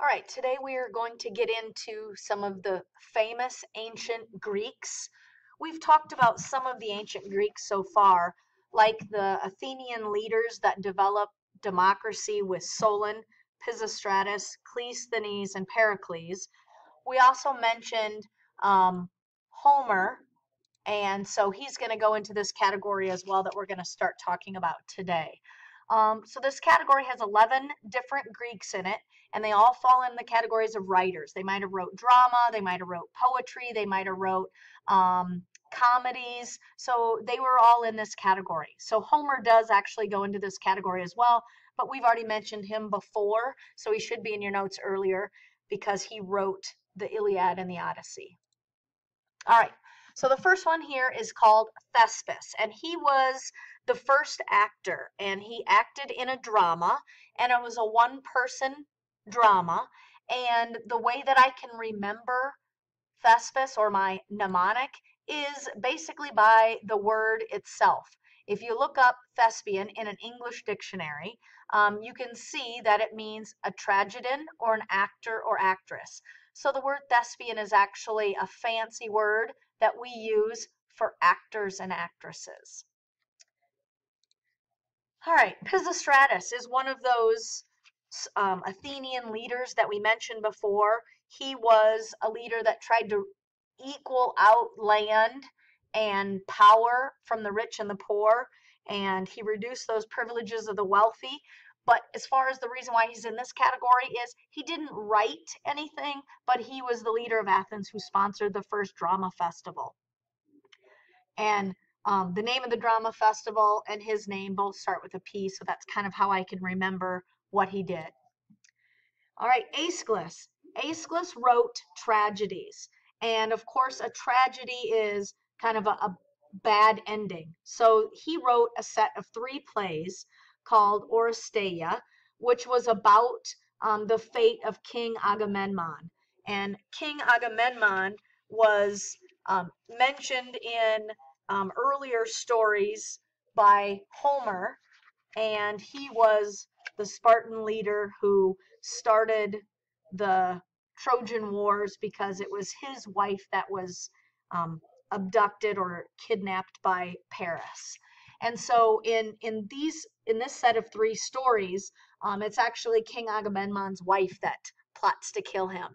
All right, today we are going to get into some of the famous ancient Greeks. We've talked about some of the ancient Greeks so far, like the Athenian leaders that developed democracy with Solon, Pisistratus, Cleisthenes, and Pericles. We also mentioned Homer, and so he's going to go into this category as well that we're going to start talking about today. So this category has 11 different Greeks in it, and they all fall in the categories of writers. They might have wrote drama, they might have wrote poetry, they might have wrote comedies. So they were all in this category. So Homer does actually go into this category as well, but we've already mentioned him before, so he should be in your notes earlier because he wrote the Iliad and the Odyssey. All right, so the first one here is called Thespis, and he was the first actor, and he acted in a drama, and it was a one-person drama. And the way that I can remember Thespis, or my mnemonic, is basically by the word itself. If you look up thespian in an English dictionary, you can see that it means a tragedian or an actor or actress. So the word thespian is actually a fancy word that we use for actors and actresses. All right, Pisistratus is one of those Athenian leaders that we mentioned before. He was a leader that tried to equal out land and power from the rich and the poor, and he reduced those privileges of the wealthy. But as far as the reason why he's in this category is he didn't write anything, but he was the leader of Athens who sponsored the first drama festival. And the name of the drama festival and his name both start with a P, so that's kind of how I can remember what he did. All right, Aeschylus. Aeschylus wrote tragedies. And of course, a tragedy is kind of a bad ending. So he wrote a set of 3 plays called Oresteia, which was about the fate of King Agamemnon. And King Agamemnon was mentioned in earlier stories by Homer, and he was the Spartan leader who started the Trojan Wars because it was his wife that was abducted or kidnapped by Paris. And so in this set of 3 stories, it's actually King Agamemnon's wife that plots to kill him.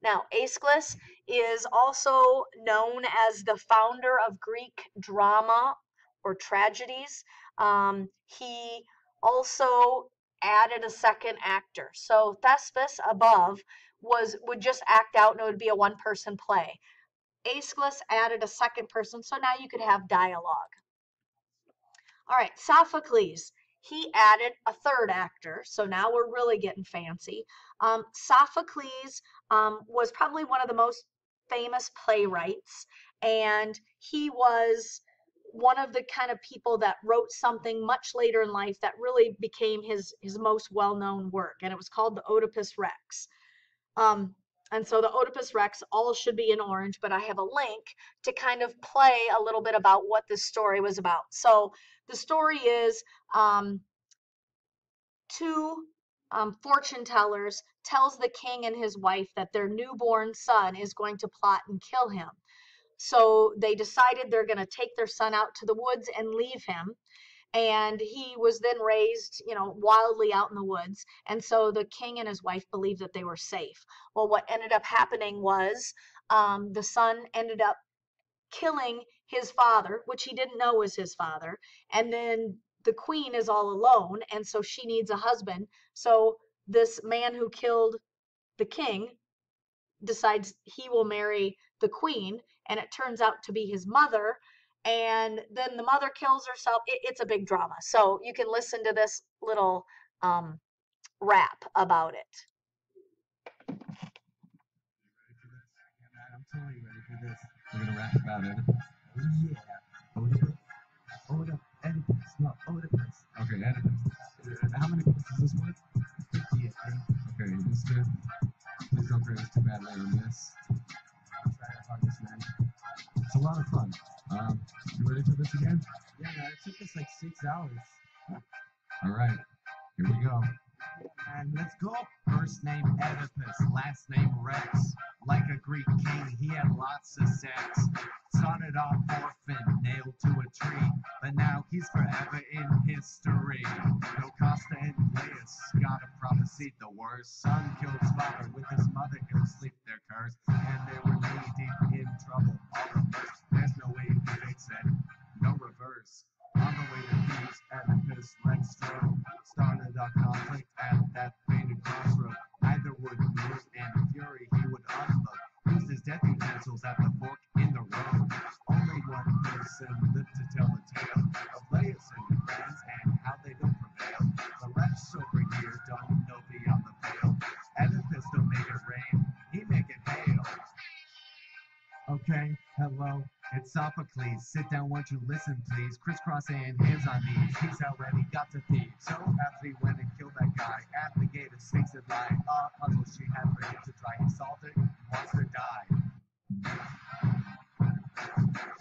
Now, Aeschylus is also known as the founder of Greek drama or tragedies. He also added a second actor. So Thespis above would just act out and it would be a one-person play. Aeschylus added a second person, so now you could have dialogue. All right, Sophocles. He added a third actor, so now we're really getting fancy. Sophocles was probably one of the most famous playwrights, and he was one of the kind of people that wrote something much later in life that really became his most well-known work, and it was called the Oedipus Rex. And so the Oedipus Rex all should be in orange, but I have a link to kind of play a little bit about what this story was about. So the story is 2 fortune tellers tells the king and his wife that their newborn son is going to plot and kill him. So they decided they're going to take their son out to the woods and leave him. And he was then raised, wildly out in the woods. And so the king and his wife believed that they were safe. Well, what ended up happening was the son ended up killing his father, which he didn't know was his father. And then the queen is all alone, and so she needs a husband. So this man who killed the king decides he will marry the queen, and it turns out to be his mother. And then the mother kills herself. It's a big drama. So you can listen to this little rap about it. I'm totally ready for this. We're gonna rap about Oedipus. Oh yeah. Oedipus. Oedipus. No, Oedipus. Okay, Oedipus. How many points is this one? 50, I think. Okay, this good. Please don't grade us too badly on this. I'll try our hardest, man. It's a lot of fun. You ready for this again? Yeah, man, it took us like 6 hours. All right, here we go. Yeah, man, let's go. All right. First name Oedipus, last name Rex. Like a Greek king, he had lots of sex. Started off orphan, nailed to a tree, but now he's forever in history. Jocasta and Laius got a prophecy. The worst son killed his father, with his mother he'll sleep their curse. And they were knee deep in trouble, all of us. There's no way to fix it, no reverse. On the way to peace, Oedipus Rex strode. Started a conflict at that fated crossroad. Either would move, and in fury he would unload. Used his death utensils at the fork in the road. Only one person lived to tell the tale of Laius and his friends and how they don't prevail. The rest over here don't know beyond the pale. Oedipus don't make it rain, he make it hail. Okay, hello, it's Sophocles. Sit down, won't you listen, please? Crisscross and hands on knees. He's already got to Thebes. So after he went and killed that guy at the gate of Sphinx and lie, puzzle she had for him to try. He solved it, wants to die.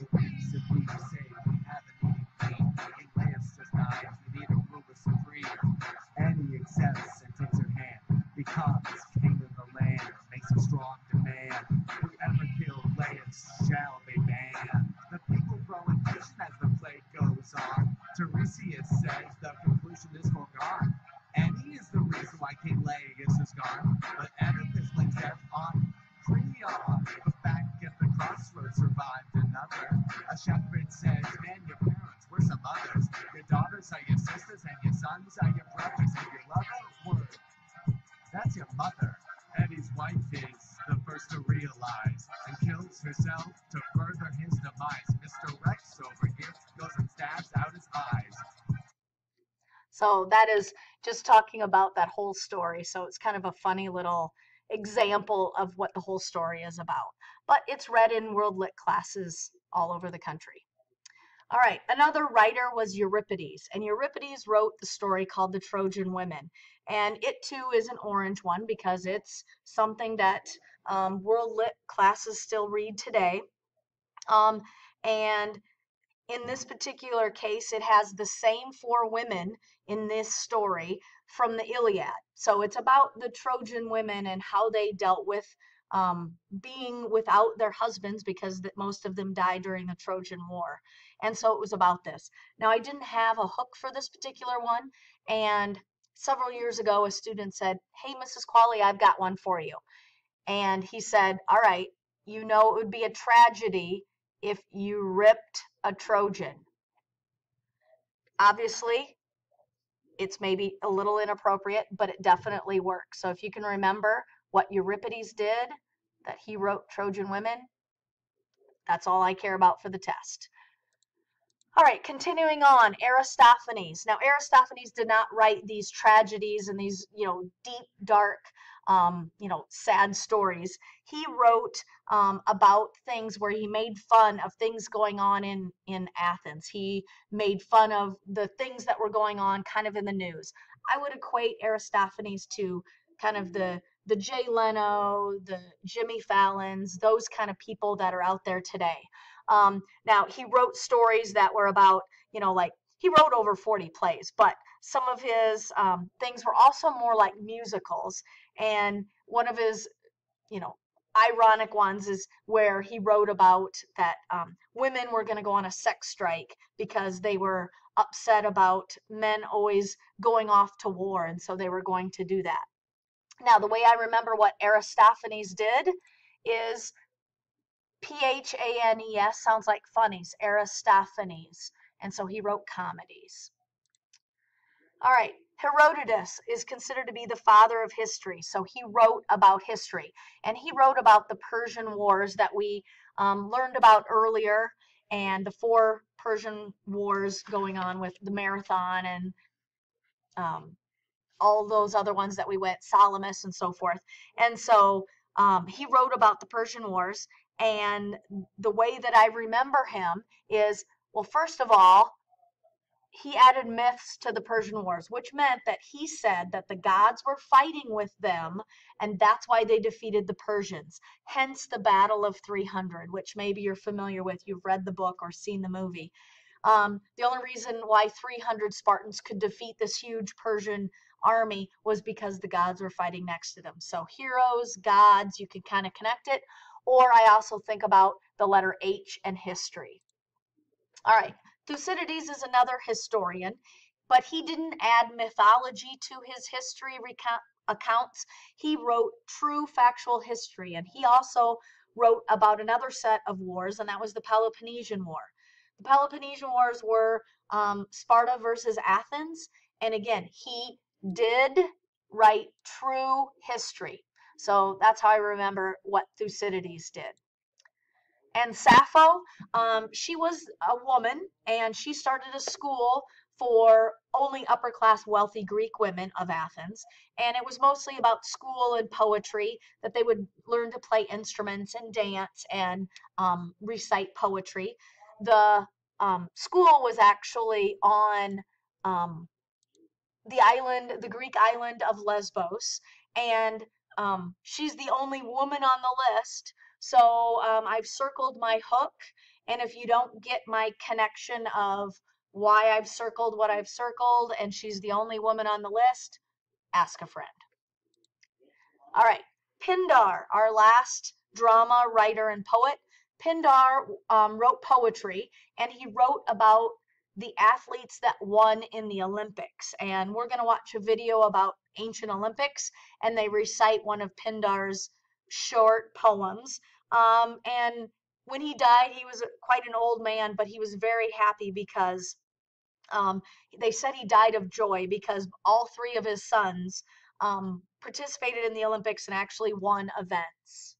If we say we have an eating queen, King Laius just dies. We need a ruler supreme. And he accepts and takes her hand, becomes king of the land, makes a strong demand. Whoever killed Laius shall be banned. The people grow impatient as the play goes on. Tiresias says the conclusion is foregone. And he is the reason why King Laius is gone. But Oedipus blames death on Creon. But back at the crossroads survived another. A shepherd says, man, your parents were some others. Your daughters are your sisters, and your sons are your brothers, and your lover, word, that's your mother. Eddie's wife is the first to realize and kills herself to further his demise. Mr. Rex over here goes and stabs out his eyes. So that is just talking about that whole story. So it's kind of a funny little example of what the whole story is about. But it's read in World Lit classes all over the country. All right, another writer was Euripides, and Euripides wrote the story called The Trojan Women. And it too is an orange one because it's something that World Lit classes still read today. And in this particular case, it has the same four women in this story from the Iliad. So it's about the Trojan women and how they dealt with being without their husbands because most of them died during the Trojan War. And so it was about this. Now, I didn't have a hook for this particular one. And several years ago, a student said, hey, Mrs. Qualley, I've got one for you. And he said, all right, you know it would be a tragedy if you ripped a Trojan. Obviously, it's maybe a little inappropriate, but it definitely works. So if you can remember what Euripides did, that he wrote Trojan Women, that's all I care about for the test. All right, continuing on, Aristophanes. Now, Aristophanes did not write these tragedies and these, deep, dark, sad stories. He wrote about things where he made fun of things going on in Athens. He made fun of the things that were going on kind of in the news. I would equate Aristophanes to kind of the Jay Leno, the Jimmy Fallons, those kind of people that are out there today. Now, he wrote stories that were about, like he wrote over 40 plays, but some of his things were also more like musicals. And one of his, ironic ones is where he wrote about that women were going to go on a sex strike because they were upset about men always going off to war. And so they were going to do that. Now, the way I remember what Aristophanes did is Phanes sounds like funnies, Aristophanes. And so he wrote comedies. All right, Herodotus is considered to be the father of history. So he wrote about history. And he wrote about the Persian Wars that we learned about earlier and the 4 Persian Wars going on with the Marathon and all those other ones that we went, Salamis and so forth. And so he wrote about the Persian Wars. And the way that I remember him is, well, first of all, he added myths to the Persian Wars, which meant that he said that the gods were fighting with them, and that's why they defeated the Persians. Hence the Battle of 300, which maybe you're familiar with. You've read the book or seen the movie. The only reason why 300 Spartans could defeat this huge Persian army was because the gods were fighting next to them. So heroes, gods, you can kind of connect it. Or I also think about the letter H and history. All right, Thucydides is another historian, but he didn't add mythology to his history accounts. He wrote true factual history, and he also wrote about another set of wars, and that was the Peloponnesian War. The Peloponnesian Wars were Sparta versus Athens, and again, he did write true history. So that's how I remember what Thucydides did. And Sappho, she was a woman and she started a school for only upper class wealthy Greek women of Athens. And it was mostly about school and poetry, that they would learn to play instruments and dance and recite poetry. The school was actually on the island, the Greek island of Lesbos, and she's the only woman on the list. So I've circled my hook, and if you don't get my connection of why I've circled what I've circled, and she's the only woman on the list, ask a friend. All right, Pindar, our last drama writer and poet. Pindar wrote poetry, and he wrote about the athletes that won in the Olympics. And we're going to watch a video about ancient Olympics, and they recite one of Pindar's short poems. And when he died, he was quite an old man, but he was very happy because they said he died of joy because all three of his sons participated in the Olympics and actually won events.